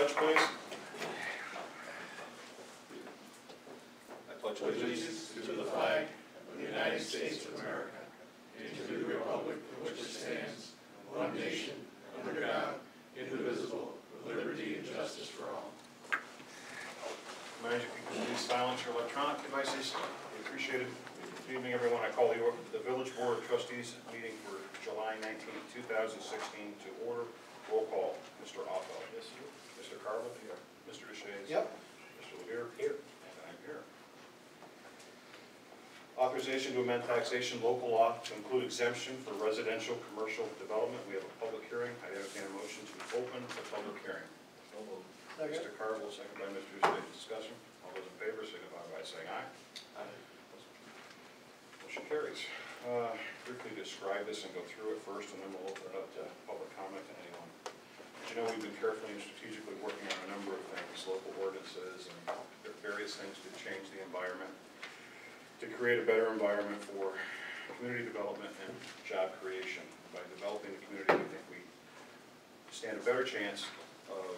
pledge, please. I pledge allegiance to the flag of the United States of America and to the republic for which it stands, one nation, under God, indivisible, with liberty and justice for all. Remind you, if you can please silence your electronic devices. We appreciate it. Good evening, everyone. I call the Village Board of Trustees meeting for July 19th, 2016 to order. Roll call. Mr. Otto. Yes, sir. Mr. Carlin. Here. Mr. Deshays. Yep. Mr. Levere. Here. And I'm here. Authorization to amend taxation local law to include exemption for residential commercial development. We have a public hearing. I entertain a motion to open the public hearing. So moved. Mr. Carville, second by Mr. Deshays. Discussion. All those in favor signify by saying aye. Aye. Motion carries. Briefly describe this and go through it first, and then we'll open it up to public comment to anyone. As you know, we've been carefully and strategically working on a number of things, local ordinances and various things to change the environment, to create a better environment for community development and job creation. By developing the community, we think we stand a better chance of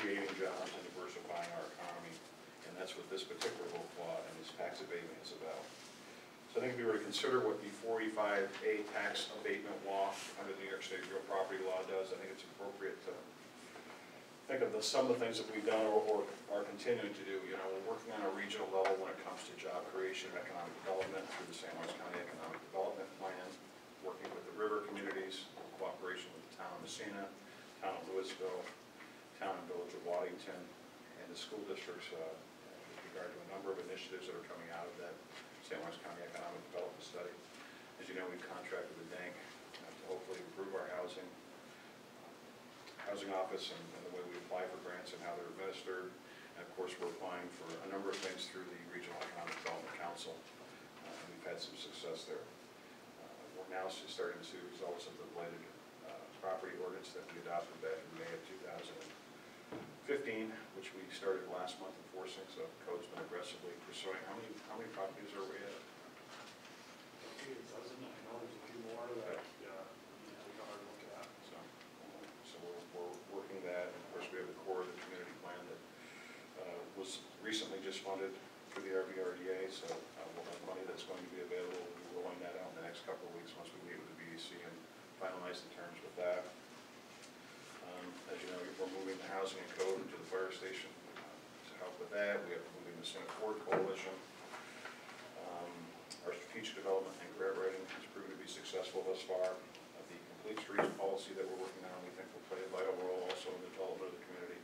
creating jobs and diversifying our economy, and that's what this particular local law and this tax abatement is about. So I think if we were to consider what the 485A tax abatement law under the New York State real property law does, I think it's appropriate to think of some of the things that we've done or are continuing to do. You know, we're working on a regional level when it comes to job creation and economic development through the San Luis County Economic Development Plan, working with the river communities, in cooperation with the town of Massena, town of Louisville, town and village of Waddington, and the school districts with regard to a number of initiatives that are coming out of that San Luis County Economic Development Study. As you know, we've contracted with the bank to hopefully improve our housing office and the way we apply for grants and how they're administered. And of course, we're applying for a number of things through the Regional Economic Development Council, and we've had some success there. We're now starting to see results of the blighted property ordinance that we adopted back in May of 2015, which we started last month enforcing, so the code's been aggressively pursuing. How many properties are we at? I know there's a few more that we have a hard look at. So we're working that, and of course we have the core of the community plan that was recently just funded through the RVRDA, so we'll have money that's going to be available. We'll be rolling that out in the next couple of weeks once we meet with the BDC and finalize the terms with that. As you know, we're moving the housing and code into the fire station to help with that. We have moving the Senate Ford Coalition. Our strategic development and grant writing has proven to be successful thus far. The complete streets policy that we're working on, we think will play a vital role also in the development of the community.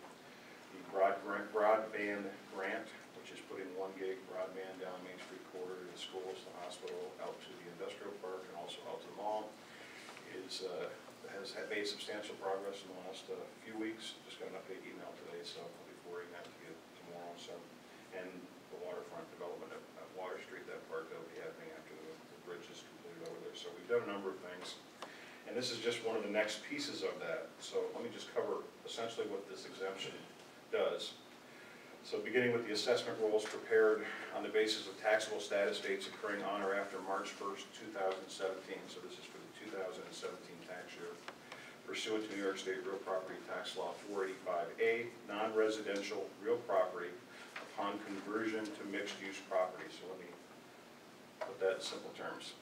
The broadband grant, which is putting 1 gig broadband down Main Street corridor to the schools, the hospital, out to the industrial park, and also out to the mall, has made substantial progress in the last few weeks. Just got an update email today, so I'll be forwarding that to you tomorrow. So, and the waterfront development at Water Street, that park that will be happening after the bridge is completed over there. So we've done a number of things, and this is just one of the next pieces of that. So let me just cover essentially what this exemption does. So beginning with the assessment rolls prepared on the basis of taxable status dates occurring on or after March 1st, 2017. So this is for the 2017 tax year. Pursuant to New York State Real Property Tax Law 485A, non-residential real property upon conversion to mixed-use property. So let me put that in simple terms.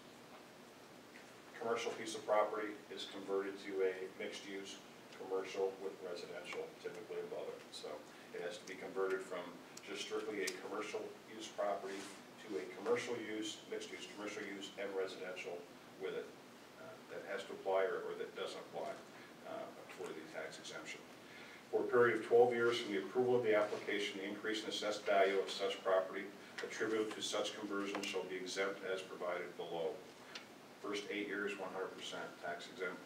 Commercial piece of property is converted to a mixed-use commercial with residential typically above it. So it has to be converted from just strictly a commercial use property to a commercial use, mixed use, commercial use, and residential with it. That has to apply or that doesn't apply for the tax exemption. For a period of 12 years from the approval of the application, the increase in assessed value of such property attributable to such conversion shall be exempt as provided below. First 8 years, 100% tax exempt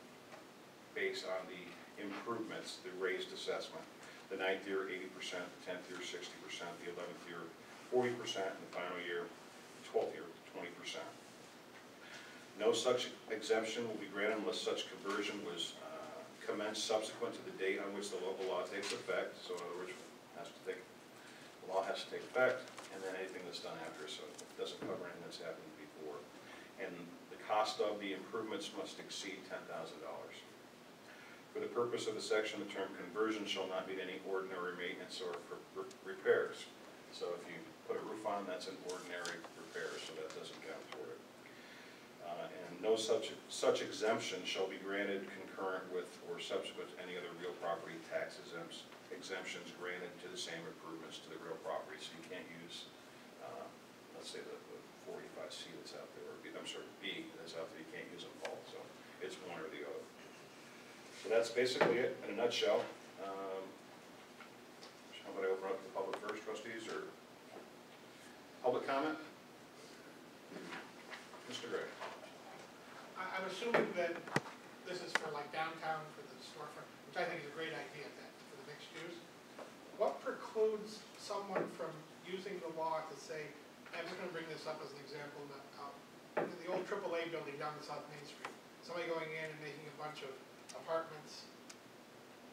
based on the improvements, the raised assessment. The 9th year, 80%, the 10th year, 60%, the 11th year, 40%, and the final year, the 12th year, 20%. No such exemption will be granted unless such conversion was commenced subsequent to the date on which the local law takes effect. So in other words, the law has to take effect, and then anything that's done after, so it doesn't cover anything that's happened before. And the cost of the improvements must exceed $10,000. For the purpose of the section, the term conversion shall not mean any ordinary maintenance or repairs. So if you put a roof on, that's an ordinary repair, so that doesn't count toward it. And no such exemption shall be granted concurrent with or subsequent to any other real property tax exemptions granted to the same improvements to the real property. So you can't use, let's say the 45C that's out there, or I'm sorry, B that's out there, you can't use them both. So it's one or the other. So that's basically it in a nutshell. Somebody open up the public first, trustees, or public comment? Mr. Gray. I'm assuming that this is for like downtown for the storefront, which I think is a great idea then, for the mixed use. What precludes someone from using the law to say, I'm just gonna bring this up as an example, the old AAA building down the South Main Street, somebody going in and making a bunch of apartments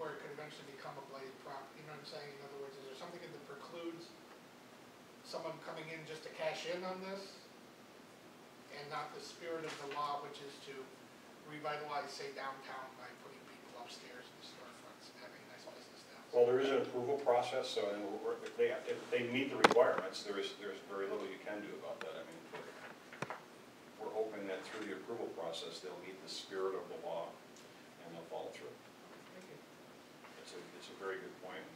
where it could eventually become a blighted property, you know what I'm saying? In other words, is there something that precludes someone coming in just to cash in on this? And not the spirit of the law, which is to revitalize, say, downtown by putting people upstairs in the storefronts and having a nice business down. Well, there is an approval process, so if they meet the requirements, there's very little you can do about that. I mean, we're hoping that through the approval process, they'll meet the spirit of the law and they'll follow through. Thank you. It's a very good point.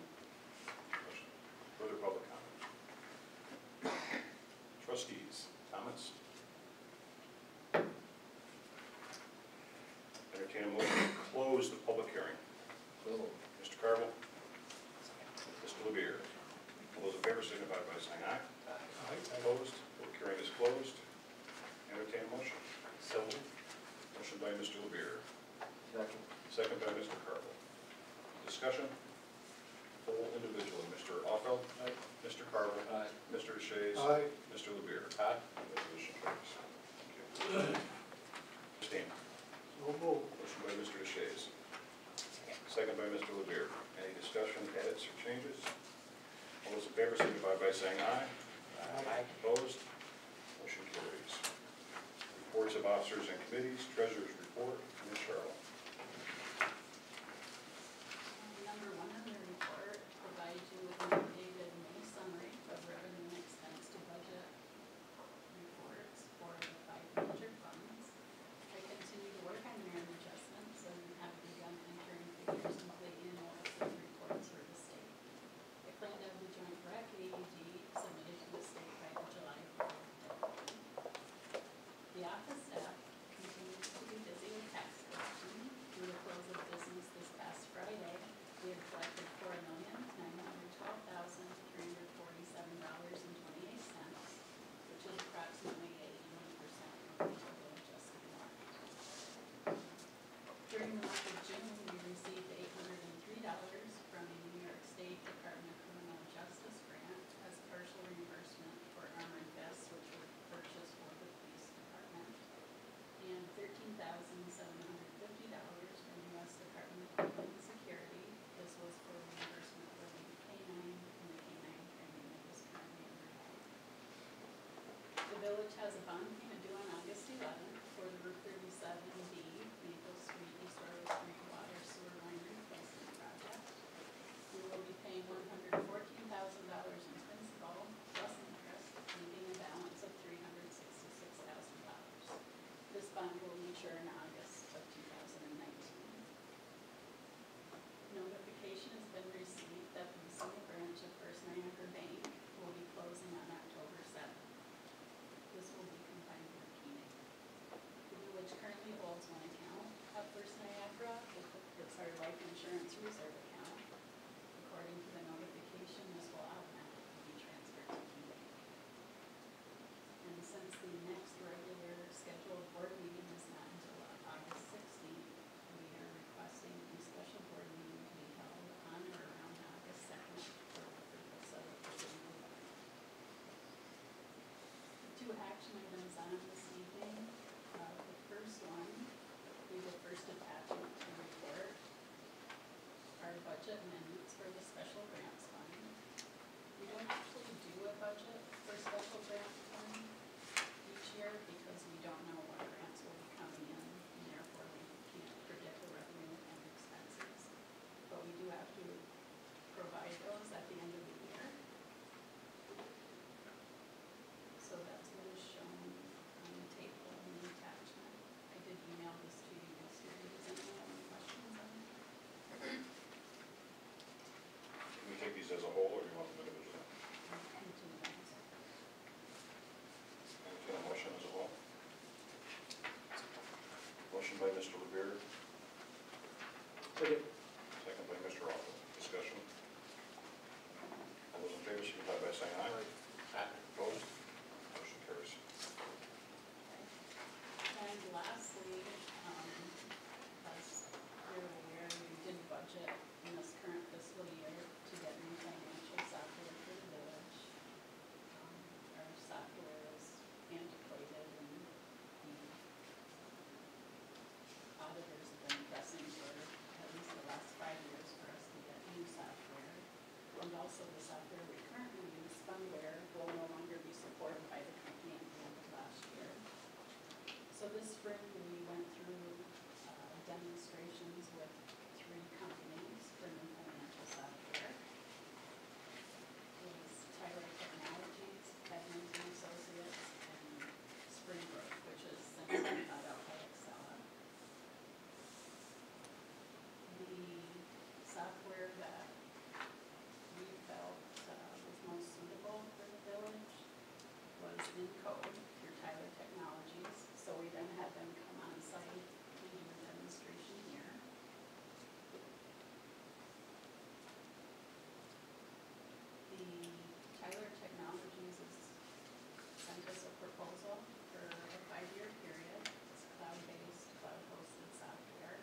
Further public comment? Trustees, comments? Entertain a motion to close the public hearing. Mr. Carville? Mr. Levere? All those in favor signify by saying aye. Aye. Opposed? Public hearing is closed. Entertain a motion. So moved. Motion by Mr. Levere. Second. Second by Mr. Carville. Discussion? Full individually. Mr. Offeld? Aye. Mr. Carville? Aye. Mr. Deshaies? Aye. Mr. Levere? Aye. Resolution carries. Thank you. Abstain. Motion by Mr. Deshaies. Second by Mr. Levere. Any discussion, edits, or changes? All those in favor signify by saying aye. Aye. Opposed? Motion carries. Reports of officers and committees, treasurer's report, Ms. Charlotte. Number one on the report provides you with an updated May summary of revenue and expense to budget reports for the 5 major funds. I continue to work on merit adjustments and have begun entering figures monthly in all of the reports for the state. I plan to have the joint rec AED submitted to the state by the July 4th deadline. The office staff continues to be busy with tax collection. Through the close of business this past Friday, we have collected $4,912,347.28, which is approximately 81% of the total adjusted amount. During the month of June, we received $803 from a New York State Department of Criminal Justice grant as partial reimbursement for armored vests which were purchased for the police department, and $13,750 from the U.S. Department of Homeland Security. This was for reimbursement for the K-9 and the K-9 training that is currently underway. The village has a bond payment due on August 11th for the Route 37B Maple Street East Royal Street Water Sewer Line Replacement Project. We will be paying $114,000 in principal plus interest, leaving a balance of $366,000. This bond will mature in August of 2019. Notification has been received that the Massena branch of First Niagara Bank will be closing on October 7th. This will be combined with Keenan. The village currently holds one account at First Niagara, it's our life insurance reserve account. According to the notification, this will automatically be transferred to Keenan. And since the next regular scheduled board meeting is not until August 16th, we are requesting a special board meeting to be held on or around August 2nd for the purpose of approving the budget. Two action items on this evening. The first one, we will first attachment to the report our budget amendments for the special grants fund. We don't actually do a budget for special grants fund each year because we don't know what grants will be coming in, and therefore we can't predict the revenue and expenses also the software we currently use, Funware, will no longer be supported by the company at the end of last year. So this spring, we went through demonstrations with 3 companies for new financial software. It was Tyler Technologies, Edmonton Associates, and Springbrook, which is since bought out by Excella. The software that we felt was most suitable for the village was in code through Tyler Technologies. So we then had them come on site and do a demonstration here. The Tyler Technologies has sent us a proposal for a 5-year period. It's cloud-based, cloud-hosted software.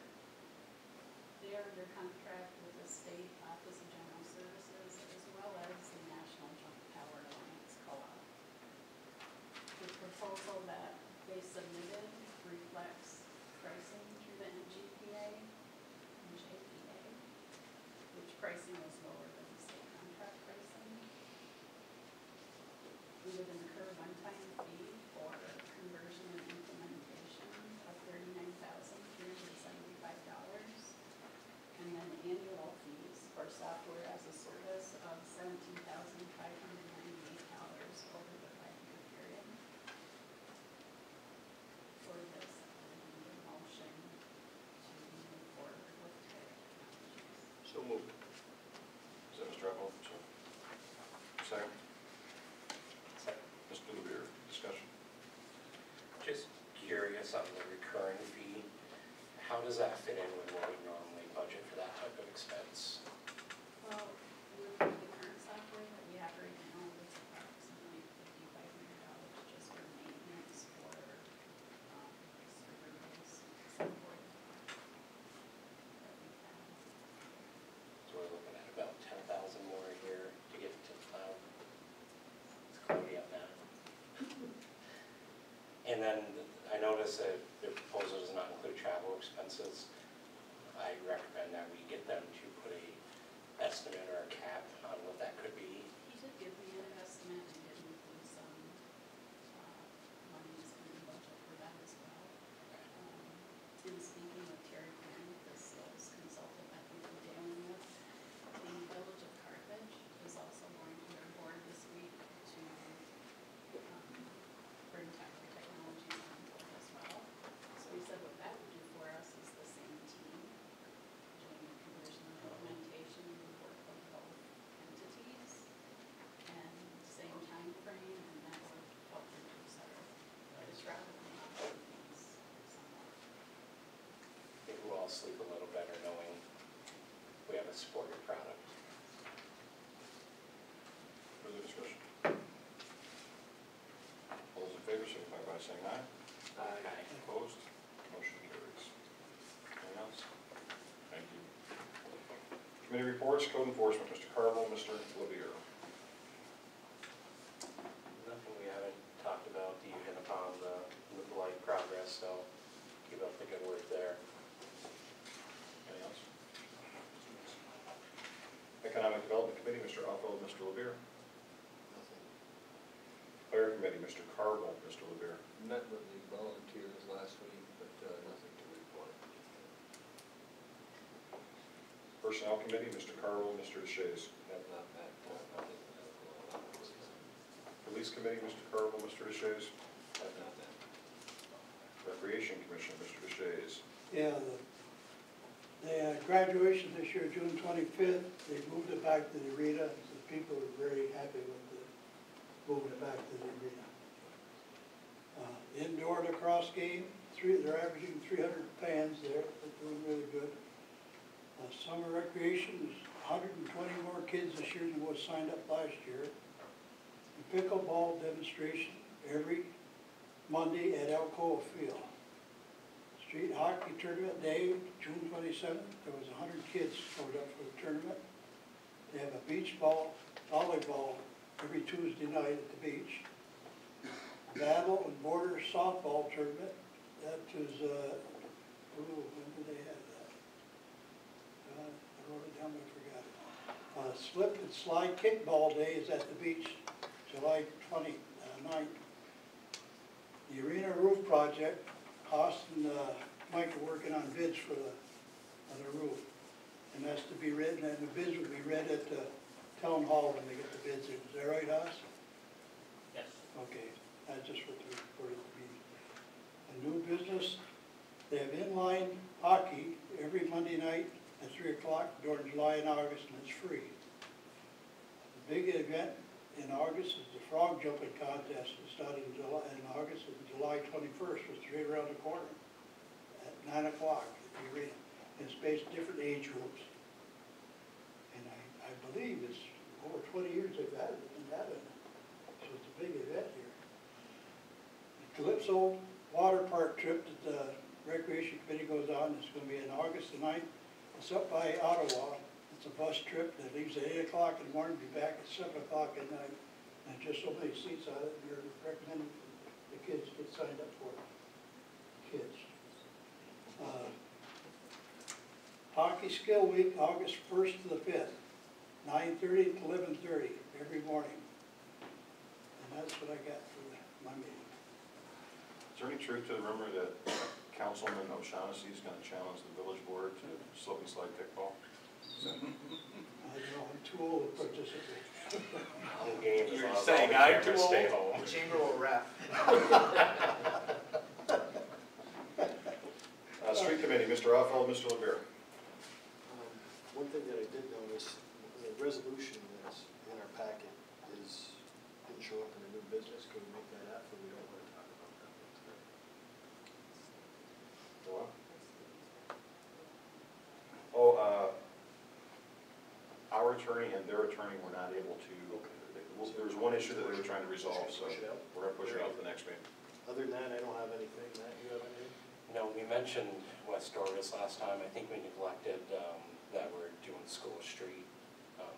They are under contract with the State Office of General Services as well as the National Junk Power Alliance Co-op. The proposal that they submitted reflects pricing through the NJPA, which pricing was lower than the state contract pricing. We would incur one-time fee for conversion and implementation of $39,375, and then annual fees for software as a service of $17,598 over the 5-year period. For this, I need a motion to move forward with Tyler Technologies. So moved. Is that Mr. Apple? Second? Second. Mr. Lubir, discussion? Just curious on the recurring fee, how does that fit in with what we normally budget for that type of expense? Well, with the current software that we have right now, it's approximately $5,500 just for maintenance for server-based support that we have. So we're looking at about 10,000 more a year to get to the cloud. It's cloudy up now. And then I noticed that the proposal does not include travel expenses. I recommend that we get them to put a estimate or a cap on what that could be. He did give me an estimate and did include some monies in the budget for that as well. In speaking with Terry Grant, the sales consultant that we've been dealing with, the village of Carthage is also going to their board this week to bring Tyler Technologies on board as well. So he said what that would do for us is the same team doing the conversion and implementation and work with both entities and same time frame, and that would help reduce our traveling fees somewhat. Maybe we'll all sleep a little better knowing we have a supported product. Further discussion? All those in favor, signify by saying aye. Aye. Opposed? Motion carries. Anything else? Thank you. Committee reports, code enforcement, Mr. Carville, Mr. Levere. Nothing we haven't talked about. You hit upon the light progress, so keep up the good work there. Anything else? Economic Development Committee, Mr. Uphold, Mr. Levere. Nothing. Fire Committee, Mr. Carville, Mr. Levere. Met with the volunteers last week, but nothing to report. Personnel Committee, Mr. Carville, Mr. Deshays. Have not met, nothing. Police Committee, Mr. Carville, Mr. Deshays. Have not met. Recreation Commission, Mr. Deshays. Yeah, the graduation this year, June 25th, they moved it back to the arena. So people are very happy with the moving it back to the arena. Indoor lacrosse game, they're averaging 300 fans there. They're doing really good. Summer recreation, there's 120 more kids this year than was signed up last year. The pickleball demonstration every Monday at Alcoa Field. Street hockey tournament day, June 27th, there was 100 kids showed up for the tournament. They have a beach ball, volleyball every Tuesday night at the beach. Battle and border softball tournament, that was, when did they have that? I wrote it down, but I forgot it. Slip and slide kickball day is at the beach, July 29th. The arena roof project, Austin and Mike are working on bids for the roof. And that's to be read, and the bids will be read at the town hall when they get the bids in. Is that right, Hoss? Yes. Okay, that's just what they reported to me. A new business, they have inline hockey every Monday night at 3 o'clock during July and August, and it's free. The big event in August is the frog jumping contest. It started in August, and July 21st, which is right around the corner at 9 o'clock at the arena. It's based different age groups. And I believe it's over 20 years they've had it, been having it. So it's a big event here. The Calypso Water Park trip that the Recreation Committee goes on is going to be on August the 9th. It's up by Ottawa. It's a bus trip that leaves at 8 o'clock in the morning, be back at 7 o'clock at night. And just so many seats on it, you're recommending the kids get signed up for it. Kids. Hockey Skill Week, August 1st to the 5th, 9:30 to 11:30 every morning. And that's what I got for my meeting. Is there any truth to the rumor that Councilman O'Shaughnessy is going to challenge the village board to slip and slide kickball? I don't know, I'm too old to participate. I'm game as You're long as saying all the I'm too cameras stay old? home. The chamber will wrap. Street Committee, Mr. Offeld, Mr. LeBear. One thing that I did notice, the resolution that's in our packet didn't show up in the new business. Can we make that after? We don't want to talk about that one tonight. What? Oh, our attorney and their attorney were not able to, there was one issue that they were trying to resolve, so Push it out? we're going to push it out to the next meeting. Other than that, I don't have anything. Matt, you have anything? No, we mentioned West Dorvis last time. I think we neglected that we're doing School Street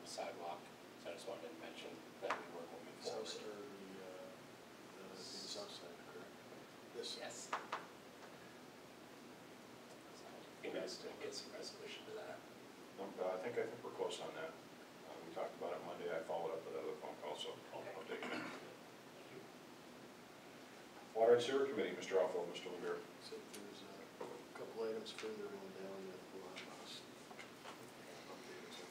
sidewalk. So I just wanted to mention that we were moving forward. South, or the south side, correct? This. Yes. Be nice to get some resolution to that. I think we're close on that. We talked about it Monday. I followed up with another phone call, so I'll take it. Water and Sewer Committee, Mr. Offeld, Mr. LeBear. So there's a couple items further on down that will have us updated.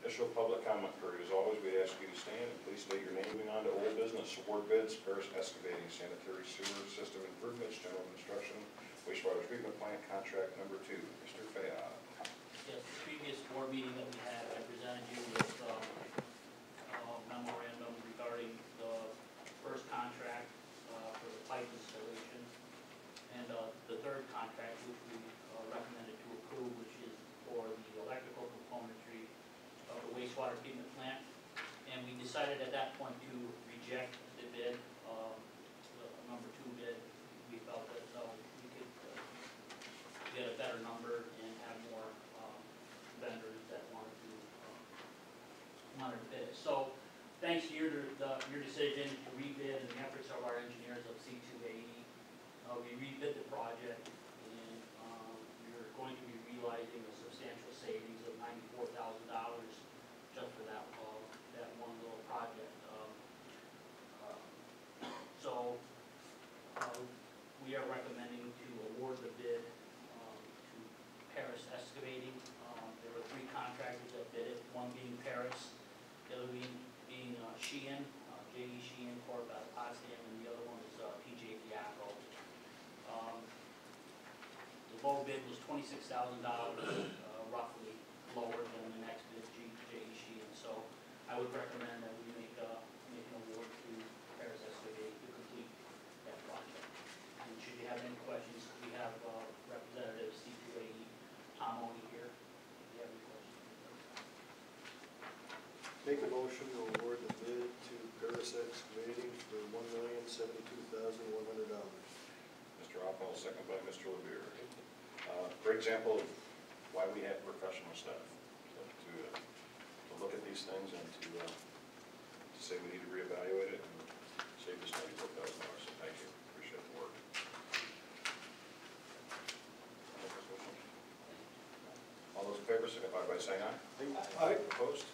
Initial public comment period. As always, we ask you to stand and please state your name. Moving on to old business, award bids, Paris Excavating, Sanitary Sewer System Improvements, General Construction, Wastewater Treatment Plant, Contract Number 2. Mr. Fayad. Yes, the previous board meeting that we had, I presented you with memorandum regarding the first contract for the pipe installation, and the third contract, which we recommended to approve, which is for the electrical componentry of the wastewater treatment plant. And we decided at that point to reject the bid, the number 2 bid. We felt that we could get a better number and have more vendors that wanted to bid. So thanks to your decision to rebid and the efforts of our engineers of C280, we rebid the project, and we're going to be realizing a substantial savings of $94,000 just for that one little project. So we are recommending to award the bid to Paris Excavating. There were 3 contractors that bid it, one being Paris, the other being Sheehan, J.E. Sheehan Corp. out of Potsdam, and the other one is P.J. Fiacco. The low bid was $26,000, roughly lower than the next bid, J.E. Sheehan. So I would recommend that we make an award to Paris Excavating to complete that project. And should you have any questions, we have Representative C280, Tom Oney here. If you have any questions. Make a motion to award the bid to Paris Excavating for $1,072,100. Mr. Offeld, second by Mr. LeBear. Great example of why we have professional staff to look at these things and to say we need to reevaluate it and save us $94,000. So thank you. Appreciate the work. All those in favor favor, signify by saying aye. Aye. Opposed?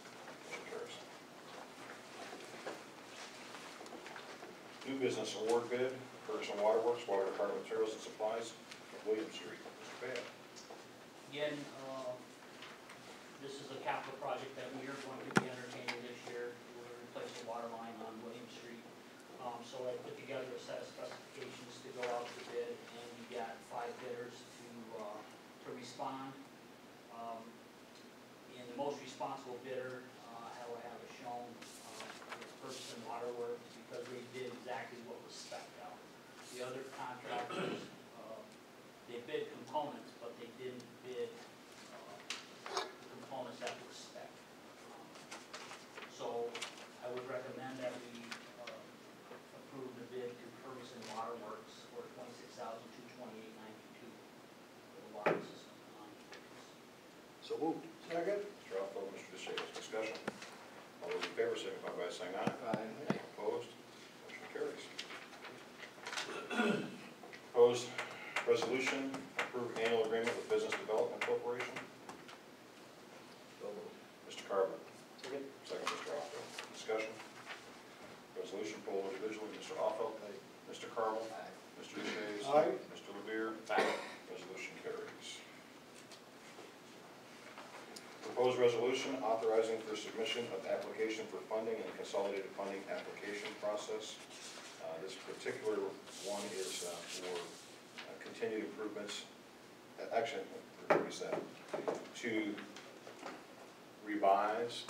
Motion carries. New business award bid, Ferguson Waterworks, Water Department Materials and Supplies, William Street. Mr. Babb. Again, this is a capital project that we are going to be entertaining this year. We're going to replace the water line on William Street. So I put together a set of specifications to go out to bid, and we got 5 bidders to respond. And the most responsible bidder, I will have it shown, is Ferguson Waterworks, because they did exactly what was spec'd out. The other contractors, they bid components, but they didn't bid the components that were spec'd. So I would recommend that we approve the bid to Ferguson Waterworks for $26,228.92 for the water system. So moved. Second? Mr. Alford, Mr. DeShazer, discussion. All those in favor, signify by saying aye. Aye. Opposed? Motion carries. Proposed resolution, approve annual agreement with Business Development Corporation. So moved. Mr. Carver. Second. Second, Mr. Alford. Discussion. Resolution pulled individually. Mr. Alford. Aye. Mr. Carver. Aye. Mr. DeShazer. Aye. Mr. Lemire. Resolution carries. Proposed resolution authorizing for submission of application for funding and consolidated funding application process. This particular one is for continued improvements, actually, rephrase that, to revise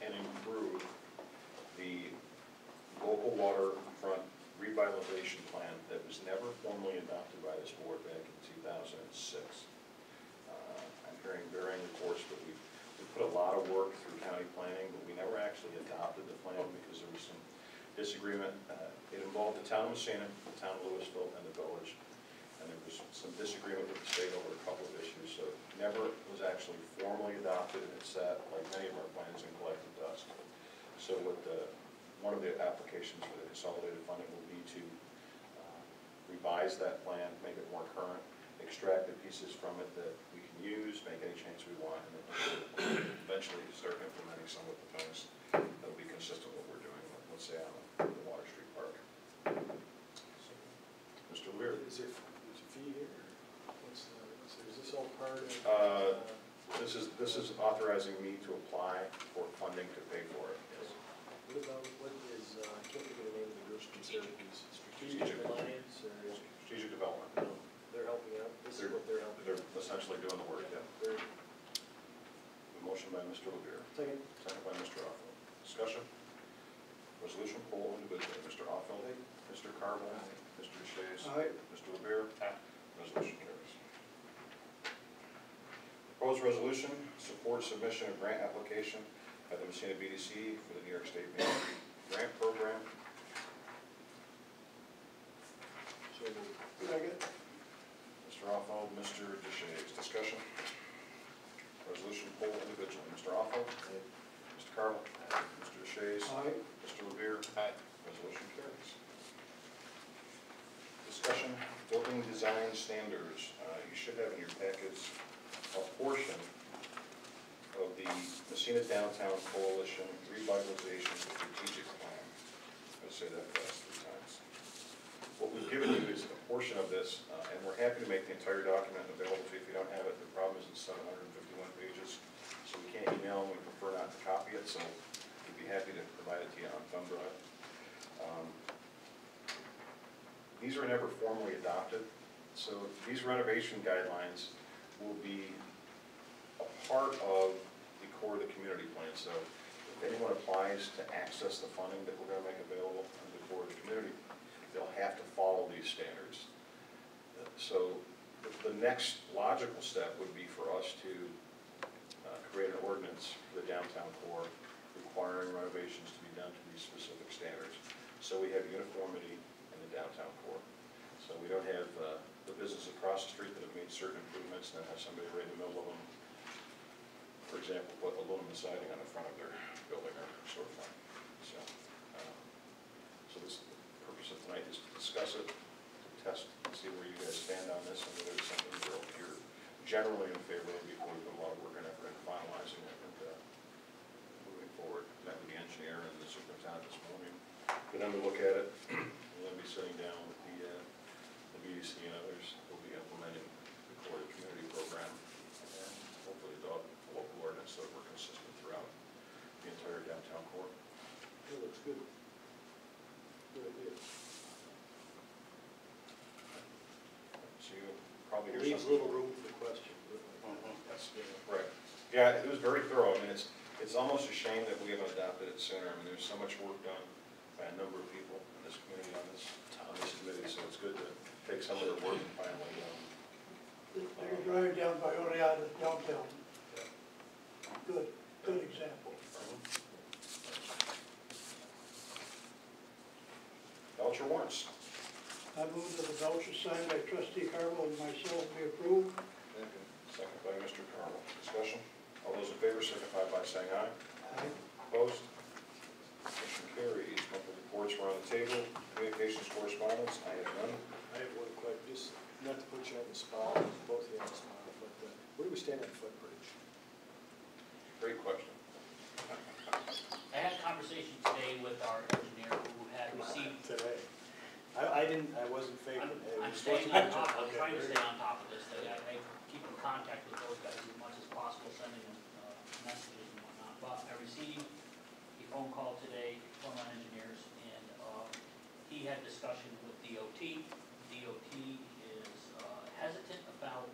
and improve the local waterfront revitalization plan that was never formally adopted by this board back in 2006. I'm hearing varying reports, but we put a lot of work through county planning, but we never actually adopted the plan because there was some disagreement. It involved the town of Massena, the town of Louisville, and the village. And there was some disagreement with the state over a couple of issues, so it never was actually formally adopted, and it sat, like many of our plans, and collected dust. So what one of the applications for the consolidated funding will be to revise that plan, make it more current, extract the pieces from it that we can use, make any changes we want, and then eventually start implementing some of the things that will be consistent with what we're doing, let's say, on the Water Street Park. So, Mr. Lear. Is there a fee here? Is this all part of? This is authorizing me to apply for funding to pay for it, yes. What about, what is, I can't think of the name of the group from Syracuse, Strategic Strategic. Alliance, or? Strategic Development. No, they're helping out, this is what they're helping. They're essentially doing the work, yeah. Very A motion by Mr. Lemire, Second. second by Mr. Offel. Discussion. Resolution poll individually. Mr. Offel. Aye. Mr. Carvel. Aye. Mr. DeShazer. Aye. Mr. Lemire. Resolution carries. Proposed resolution, support submission of grant application at the Massena BDC for the New York State Main Street Grant Program. So moved. Second? Mr. Offel, Mr. DeShazer. Discussion. Resolution poll individually. Mr. Offel. Aye. Mr. Carvel. Mr. DeShazer. Aye. Mr. Lemire. Resolution carries. Discussion, building design standards. You should have in your packets a portion of the Massena Downtown Coalition Revitalization Strategic Plan. I'll say that fast 3 times. What we've given you is a portion of this, and we're happy to make the entire document available to you if you don't have it. The problem is it's 751 pages, so we can't email them. We prefer not to copy it, so we'd be happy to provide it to you on thumb drive. These were never formally adopted, so these renovation guidelines will be a part of the core of the community plan. So if anyone applies to access the funding that we're going to make available under the core of the community, they'll have to follow these standards. So the next logical step would be for us to create an ordinance for the downtown core requiring renovations to be done to these specific standards. So we have uniformity in the downtown core. So we don't have the businesses across the street that have made certain improvements and then have somebody right in the middle of them, for example, put aluminum siding on the front of their building or storefront. So this, the purpose of tonight is to discuss it, to test, and see where you guys stand on this, and whether it's something you're generally in favor of before we put a lot of work and effort finalizing it and moving forward. Met with the engineer and the superintendent this morning, for them to look at it. We'll then be sitting down with the BDC and others who will be implementing the core community program and hopefully adopt a local ordinance so that we're consistent throughout the entire downtown core. It looks good. Good idea. So you probably hear Leaves something. little room for question. That's right. Yeah, it was very thorough. I mean, it's almost a shame that we haven't adopted it sooner. I mean, there's so much work done by a number of people in this community on this committee, so it's good to take some of their work and finally, They're driving down by Oleana downtown. Good example. voucher warrants. I move that the voucher signed by trustee Carvel and myself be approved. Second by Mr. Carmel. Discussion? All those in favor signify by saying aye. Aye. Opposed? Motion carries. Monthly reports were on the table. Communications correspondence, I have none. I have one question, just not to put you on the spot, both of you on the spot, but where do we stand on the footbridge? Great question. I had a conversation today with our engineer who had received. Today. I wasn't faking it. I'm staying on top, I'm trying to stay on top of this. I keep in contact with those guys as much as possible, sending them messages and whatnot. But I received a phone call today from our engineers, and he had discussion with DOT. DOT is hesitant about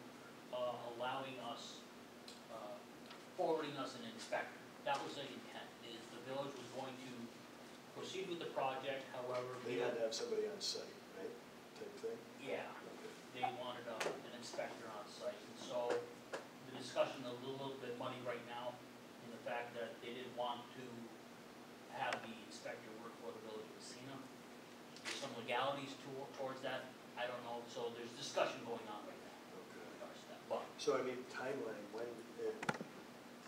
allowing us, forwarding us an inspector. That was the intent, is the village was going to proceed with the project, however. They had to have somebody on site, right, type thing? Yeah, they wanted an inspector on site, and so the discussion is a little bit muddy right now in the fact that they didn't want to have the inspector work for the village of Massena. There's some legalities towards that, I don't know, so there's discussion going on right now in regards to that. But, So I mean, timeline, when,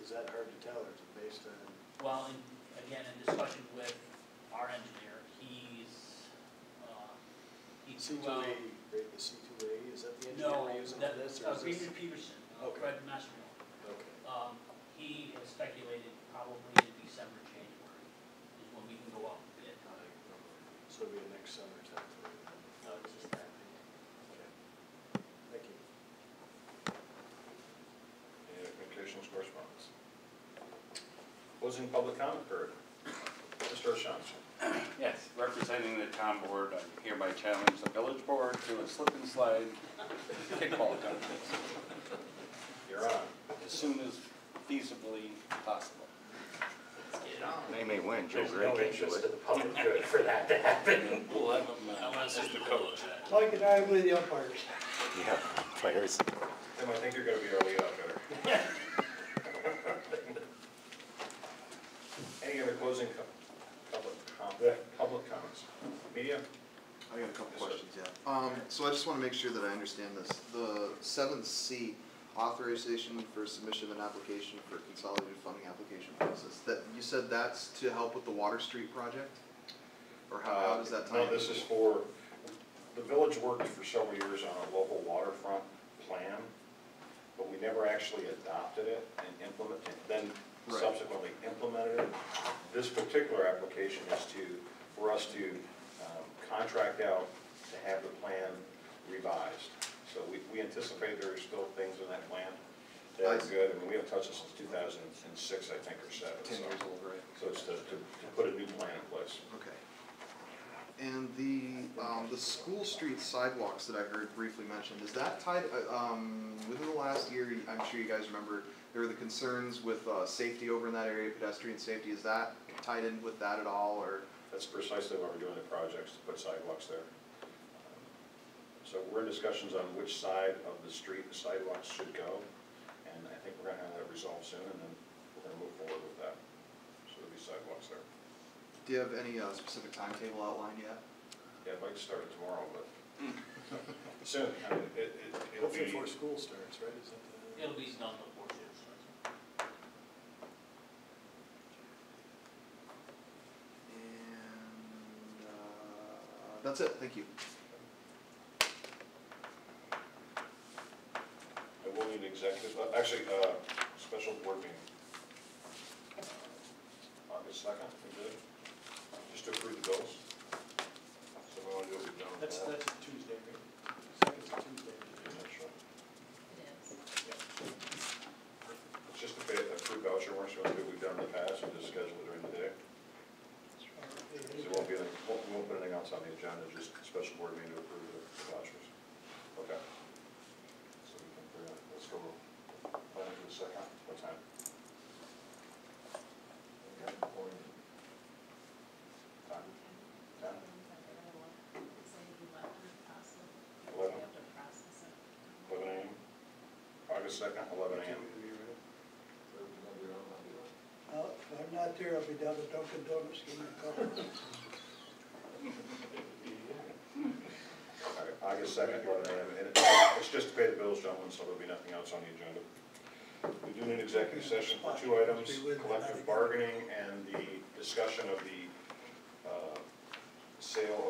is that hard to tell, or is it based on? well, again, in discussion with our engineer, he threw out. C2A, right, the C2A, is that the engineer No, we're using that, for this? or is this- Greenwood Peterson, Okay. Fred Messerville. Okay. He has speculated probably in December, January is when we can go out and bid. So it'll be the next summer time for you. It's just that. Okay. Thank you. Any other communications correspondence? Closing public comment period. Mr. O'Shaughnessy. Yes, representing the town board, I hereby challenge the village board to a slip and slide kickball contest You're on. as soon as feasibly possible. They may win, Joe There's Gray no can do interest it. in the public good for that to happen. We'll have them, assist the coach. Like and I believe the umpires. Yeah, players. Tim, I think you're gonna be our lead outfitter. Any other closing public comments? Media? I got a couple Yes, sir. questions, yeah. So I just want to make sure that I understand this. The 7C, authorization for submission of an application for consolidated funding application process, that, you said that's to help with the Water Street project? Or how does that tie in? No, this is for, the village worked for several years on a local waterfront plan, but we never actually adopted it and implemented, then Right. subsequently implemented it. This particular application is for us to contract out to have the plan revised. So we anticipate there are still things in that plan that are good. I mean, we haven't touched it since 2006, I think, or 7. 10 years old, right? So it's to put a new plan in place. Okay. And the school street sidewalks that I heard briefly mentioned, is that tied, within the last year, I'm sure you guys remember, there were the concerns with safety over in that area, pedestrian safety, is that tied in with that at all, or? That's precisely why we're doing the projects, to put sidewalks there. So we're in discussions on which side of the street the sidewalks should go, and I think we're gonna have that resolved soon, and then we're gonna move forward with that. So there'll be sidewalks there. Do you have any specific timetable outlined yet? Yeah, I'd like to start it tomorrow, but soon. I mean, it'll Hopefully be, before school starts, right? Is that the? It'll be done before school starts. And that's it, thank you. I will need executive, actually, special board meeting. August 2nd, we good? Just to approve the bills. So we want to do what we've done. with That's that. a Tuesday, right? Second's a Tuesday. I'm not sure. It is. It's just to pay, approve voucher warrants, we want to do what we've done in the past, and just schedule it during the day. So there won't be, we won't put anything else on the agenda, just a special board meeting to approve the vouchers. Okay. So we can, let's go, plan for the second, what time? Time? 10? 11? 11 a.m.? August 2nd, 11 a.m. If I'm not there, I'll be down at Dunkin' Donuts getting a couple. All right, August 2nd, 11 a.m. And it's just to pay the bills, gentlemen, so there'll be nothing else on the agenda. We do need executive session for 2 items, collective bargaining and the discussion of the sale